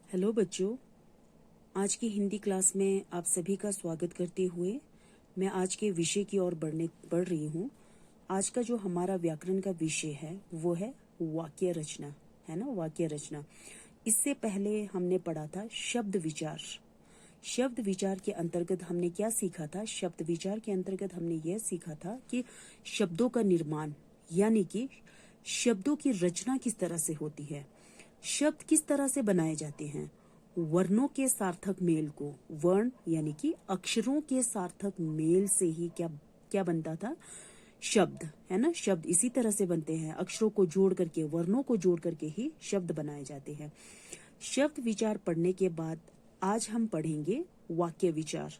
Hello बच्चों, आज की हिंदी क्लास में आप सभी का स्वागत करते हुए मैं आज के विषय की ओर बढ़ रही हूँ। आज का जो हमारा व्याकरण का विषय है वो है वाक्य रचना, है ना। वाक्य रचना। इससे पहले हमने पढ़ा था शब्द विचार। शब्द विचार के अंतर्गत हमने क्या सीखा था? शब्द विचार के अंतर्गत हमने यह सीखा था कि शब्दों का निर्माण यानी कि शब्दों की रचना किस तरह से होती है, शब्द किस तरह से बनाए जाते हैं। वर्णों के सार्थक मेल को, वर्ण यानी कि अक्षरों के सार्थक मेल से ही क्या क्या बनता था? शब्द, है ना। शब्द इसी तरह से बनते हैं, अक्षरों को जोड़ करके, वर्णों को जोड़ करके ही शब्द बनाए जाते हैं। शब्द विचार पढ़ने के बाद आज हम पढ़ेंगे वाक्य विचार।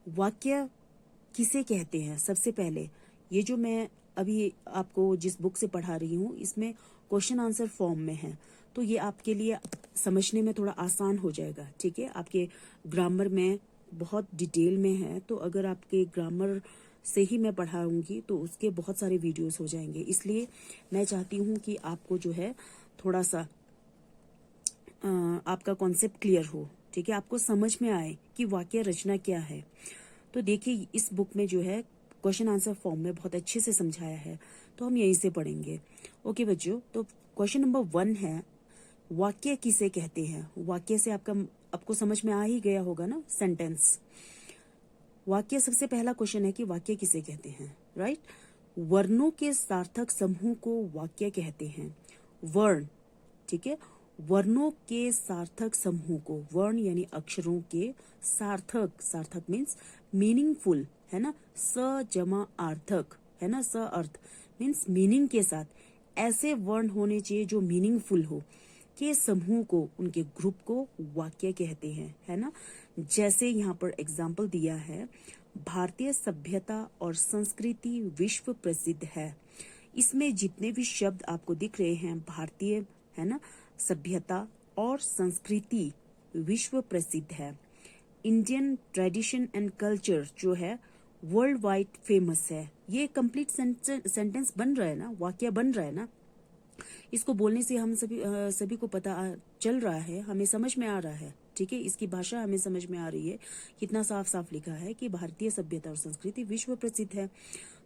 वाक्य किसे कहते हैं? सबसे पहले ये जो मैं अभी आपको जिस बुक से पढ़ा रही हूँ इसमें क्वेश्चन आंसर फॉर्म में है, तो ये आपके लिए समझने में थोड़ा आसान हो जाएगा। ठीक है, आपके ग्रामर में बहुत डिटेल में है, तो अगर आपके ग्रामर से ही मैं पढ़ाऊंगी तो उसके बहुत सारे वीडियोस हो जाएंगे। इसलिए मैं चाहती हूँ कि आपको जो है थोड़ा सा आपका कॉन्सेप्ट क्लियर हो। ठीक है, आपको समझ में आए कि वाक्य रचना क्या है। तो देखिए, इस बुक में जो है क्वेश्चन आंसर फॉर्म में बहुत अच्छे से समझाया है, तो हम यहीं से पढ़ेंगे। ओके बच्चों, तो क्वेश्चन नंबर 1 है, वाक्य किसे कहते हैं? वाक्य से आपको समझ में आ ही गया होगा ना, सेंटेंस। वाक्य, सबसे पहला क्वेश्चन है कि वाक्य किसे कहते हैं, राइट। वर्णों के सार्थक समूह को वाक्य कहते हैं। वर्ण, ठीक है, वर्णों के सार्थक समूह को, वर्ण यानी अक्षरों के सार्थक, सार्थक मीन्स मीनिंगफुल, है ना। स जमा आर्थक, है ना। स अर्थ मीन्स मीनिंग के साथ, ऐसे वर्ण होने चाहिए जो मीनिंगफुल हो, के समूह को, उनके ग्रुप को वाक्य कहते हैं, है ना। जैसे यहाँ पर एग्जाम्पल दिया है, भारतीय सभ्यता और संस्कृति विश्व प्रसिद्ध है। इसमें जितने भी शब्द आपको दिख रहे हैं, भारतीय, है ना, सभ्यता और संस्कृति विश्व प्रसिद्ध है। इंडियन ट्रेडिशन एंड कल्चर जो है वर्ल्ड वाइड फेमस है। ये कंप्लीट सेंटेंस बन रहा है ना, वाक्य बन रहा है ना। इसको बोलने से हम सभी को पता चल रहा है, हमें समझ में आ रहा है। ठीक है, इसकी भाषा हमें समझ में आ रही है, कितना साफ साफ लिखा है कि भारतीय सभ्यता और संस्कृति विश्व प्रसिद्ध है।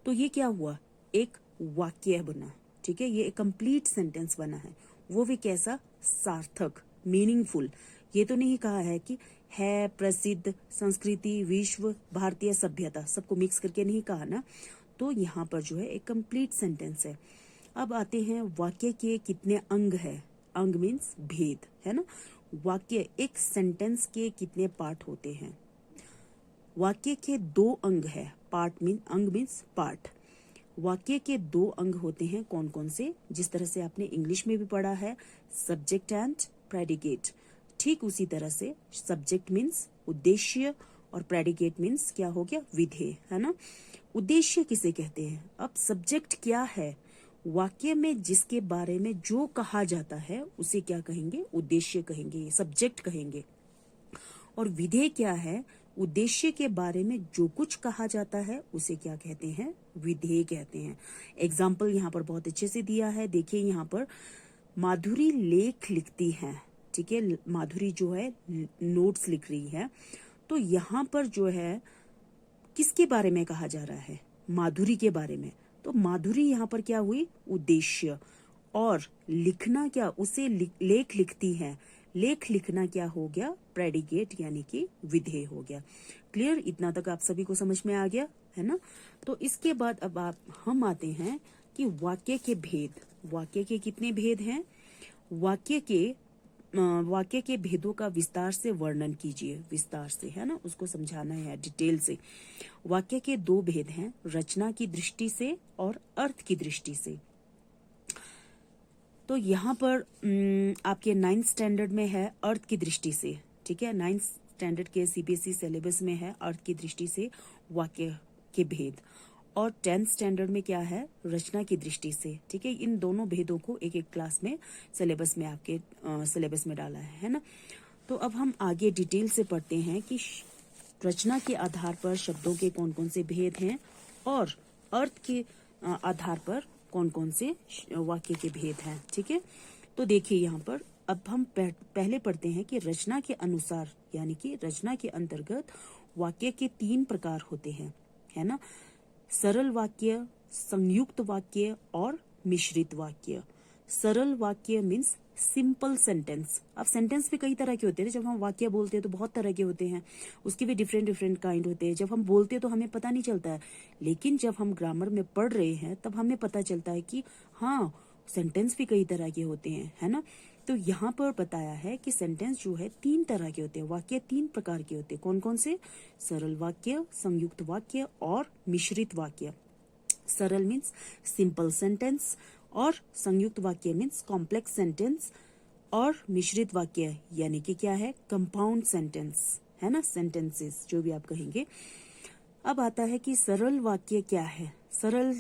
तो ये क्या हुआ? एक वाक्य बना। ठीक है, ये एक कंप्लीट सेंटेंस बना है, वो भी कैसा? सार्थक, मीनिंगफुल। ये तो नहीं कहा है कि है प्रसिद्ध, संस्कृति, विश्व, भारतीय सभ्यता, सबको मिक्स करके नहीं कहा ना। तो यहाँ पर जो है एक कंप्लीट सेंटेंस है। अब आते हैं, वाक्य के कितने अंग है? अंग मीन्स भेद, है ना। वाक्य, एक सेंटेंस के कितने पार्ट होते हैं? वाक्य के 2 अंग है। पार्ट मीन, अंग मीन्स पार्ट। वाक्य के 2 अंग होते हैं, कौन कौन से? जिस तरह से आपने इंग्लिश में भी पढ़ा है, सब्जेक्ट एंड प्रेडिकेट, ठीक उसी तरह से सब्जेक्ट मीन्स उद्देश्य और प्रेडिकेट मीन्स क्या हो गया? विधेय, है ना। उद्देश्य किसे कहते हैं? अब सब्जेक्ट क्या है? वाक्य में जिसके बारे में जो कहा जाता है उसे क्या कहेंगे? उद्देश्य कहेंगे, सब्जेक्ट कहेंगे। और विधेय क्या है? उद्देश्य के बारे में जो कुछ कहा जाता है उसे क्या कहते हैं? विधेय कहते हैं। एग्जाम्पल यहाँ पर बहुत अच्छे से दिया है, देखिए यहाँ पर, माधुरी लेख लिखती है। ठीक है, माधुरी जो है नोट्स लिख रही है, तो यहाँ पर जो है किसके बारे में कहा जा रहा है? माधुरी के बारे में। तो माधुरी यहाँ पर क्या हुई? उद्देश्य। और लिखना क्या? उसे लेख लिखती है, लेख लिखना क्या हो गया? प्रेडिकेट यानी कि विधेय हो गया। क्लियर? इतना तक आप सभी को समझ में आ गया, है ना। तो इसके बाद अब हम आते हैं कि वाक्य के भेद। वाक्य के कितने भेद हैं? वाक्य के भेदों का विस्तार से वर्णन कीजिए, विस्तार से, है ना, उसको समझाना है डिटेल से। वाक्य के 2 भेद हैं, रचना की दृष्टि से और अर्थ की दृष्टि से। तो यहाँ पर आपके 9th स्टैंडर्ड में है अर्थ की दृष्टि से। ठीक है, 9th स्टैंडर्ड के सीबीएसई सिलेबस में है अर्थ की दृष्टि से वाक्य के भेद। और 10th स्टैंडर्ड में क्या है? रचना की दृष्टि से। ठीक है, इन दोनों भेदों को एक एक क्लास में सिलेबस में आपके सिलेबस में डाला है ना। तो अब हम आगे डिटेल से पढ़ते हैं कि रचना के आधार पर शब्दों के कौन कौन से भेद हैं और अर्थ के आधार पर कौन कौन से वाक्य के भेद हैं। ठीक है, तो देखिए यहाँ पर अब हम पहले पढ़ते हैं कि रचना के अनुसार, यानी कि रचना के अंतर्गत वाक्य के 3 प्रकार होते हैं, है ना। सरल वाक्य, संयुक्त वाक्य और मिश्रित वाक्य। सरल वाक्य मीन्स सिंपल सेंटेंस। अब सेंटेंस भी कई तरह के होते हैं, जब हम वाक्य बोलते हैं तो बहुत तरह के होते हैं, उसके भी डिफरेंट डिफरेंट काइंड होते हैं। जब हम बोलते हैं तो हमें पता नहीं चलता है, लेकिन जब हम ग्रामर में पढ़ रहे हैं तब हमें पता चलता है कि हाँ, सेंटेंस भी कई तरह के होते हैं, है ना। तो यहाँ पर बताया है कि सेंटेंस जो है 3 तरह के होते हैं, वाक्य 3 प्रकार के होते हैं। कौन कौन से? सरल वाक्य, संयुक्त वाक्य और मिश्रित वाक्य। सरल मीन्स सिंपल सेंटेंस और संयुक्त वाक्य मीन्स कॉम्प्लेक्स सेंटेंस और मिश्रित वाक्य यानी कि क्या है? कंपाउंड सेंटेंस, है ना, सेंटेंसेस जो भी आप कहेंगे। अब आता है कि सरल वाक्य क्या है। सरल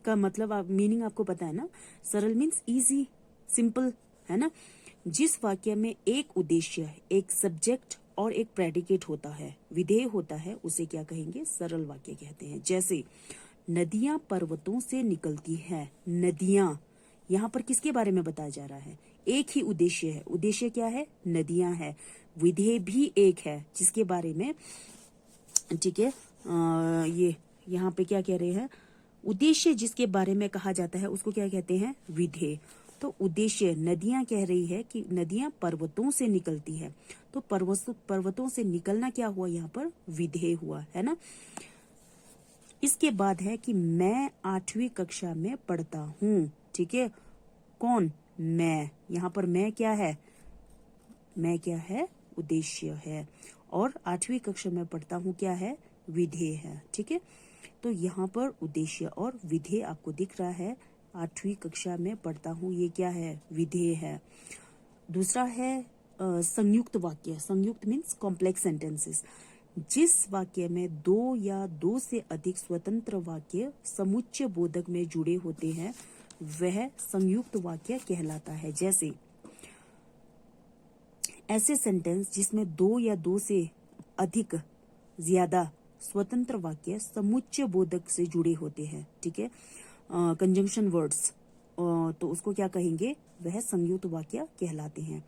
का मतलब मीनिंग आपको पता है ना। सरल मीन्स इजी, सिंपल, है ना। जिस वाक्य में एक उद्देश्य, एक सब्जेक्ट और एक प्रेडिकेट होता है, विधेय होता है, उसे क्या कहेंगे? सरल वाक्य कहते हैं। जैसे नदियां पर्वतों से निकलती है। नदियां, यहाँ पर किसके बारे में बताया जा रहा है? एक ही उद्देश्य है। उद्देश्य क्या है? नदियां है। विधेय भी एक है, जिसके बारे में, ठीक है, ये यहाँ पे क्या कह रहे हैं? उद्देश्य जिसके बारे में कहा जाता है उसको क्या कहते हैं? विधेय। तो उद्देश्य, नदियां कह रही है कि नदियां पर्वतों से निकलती है, तो पर्वतों से निकलना क्या हुआ? यहाँ पर विधेय हुआ, है ना। इसके बाद है कि मैं 8वीं कक्षा में पढ़ता हूँ, ठीक है। कौन? मैं। यहाँ पर मैं क्या है? मैं क्या है? उद्देश्य है। और 8वीं कक्षा में पढ़ता हूँ क्या है? विधेय है, ठीक है। तो यहाँ पर उद्देश्य और विधेय आपको दिख रहा है। 8वीं कक्षा में पढ़ता हूँ, ये क्या है? विधेय है। दूसरा है संयुक्त वाक्य। संयुक्त मीन्स कॉम्प्लेक्स सेंटेंसेस। जिस वाक्य में 2 या 2 से अधिक स्वतंत्र वाक्य समुच्चय बोधक में जुड़े होते हैं, वह संयुक्त वाक्य कहलाता है। जैसे ऐसे सेंटेंस जिसमें 2 या 2 से अधिक ज्यादा स्वतंत्र वाक्य समुच्चय बोधक से जुड़े होते हैं, ठीक है, कंजंक्शन वर्ड्स, तो उसको क्या कहेंगे? वह संयुक्त वाक्य कहलाते हैं।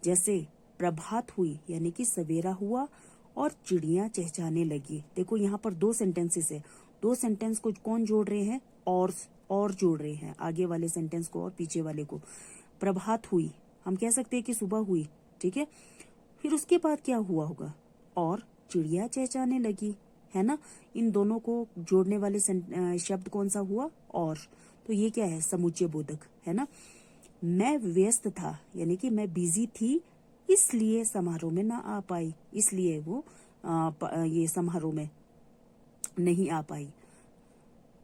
जैसे प्रभात हुई, यानी कि सवेरा हुआ और चिड़ियां चहचहाने लगी। देखो यहाँ पर 2 सेंटेंसेस है। 2 सेंटेंस को कौन जोड़ रहे हैं? और जोड़ रहे हैं, आगे वाले सेंटेंस को और पीछे वाले को। प्रभात हुई, हम कह सकते हैं कि सुबह हुई, ठीक है। फिर उसके बाद क्या हुआ होगा? और चिड़िया चहचहाने लगी, है ना। इन दोनों को जोड़ने वाले शब्द कौन सा हुआ? और। तो ये क्या है? समुच्चय बोधक, है ना। मैं व्यस्त था, यानी कि मैं बिजी थी, इसलिए समारोह में ना आ पाई, इसलिए वो ये समारोह में नहीं आ पाई।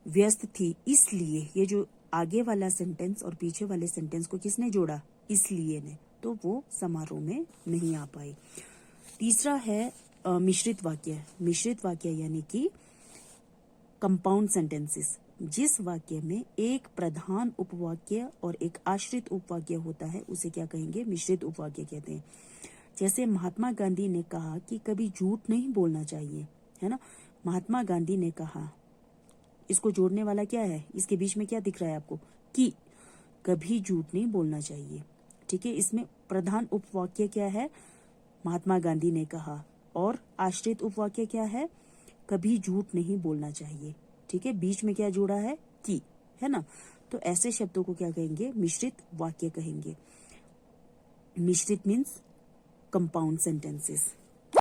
व्यस्त थी इसलिए, ये जो आगे वाला सेंटेंस और पीछे वाले सेंटेंस को किसने जोड़ा? इसलिए ने, तो वो समारोह में नहीं आ पाई। तीसरा है मिश्रित वाक्य। मिश्रित वाक्य यानी कि कंपाउंड सेंटेंसेस। जिस वाक्य में एक प्रधान उपवाक्य और एक आश्रित उपवाक्य होता है, उसे क्या कहेंगे? मिश्रित उपवाक्य कहते हैं। जैसे महात्मा गांधी ने कहा कि कभी झूठ नहीं बोलना चाहिए, है ना। महात्मा गांधी ने कहा, इसको जोड़ने वाला क्या है? इसके बीच में क्या दिख रहा है आपको? कि कभी झूठ नहीं बोलना चाहिए, ठीक है। इसमें प्रधान उपवाक्य क्या है? महात्मा गांधी ने कहा। और आश्रित उपवाक्य क्या है? कभी झूठ नहीं बोलना चाहिए, ठीक है। बीच में क्या जोड़ा है? कि, है ना। तो ऐसे शब्दों को क्या कहेंगे? मिश्रित वाक्य कहेंगे। मिश्रित मीन्स कंपाउंड सेंटेंसेस।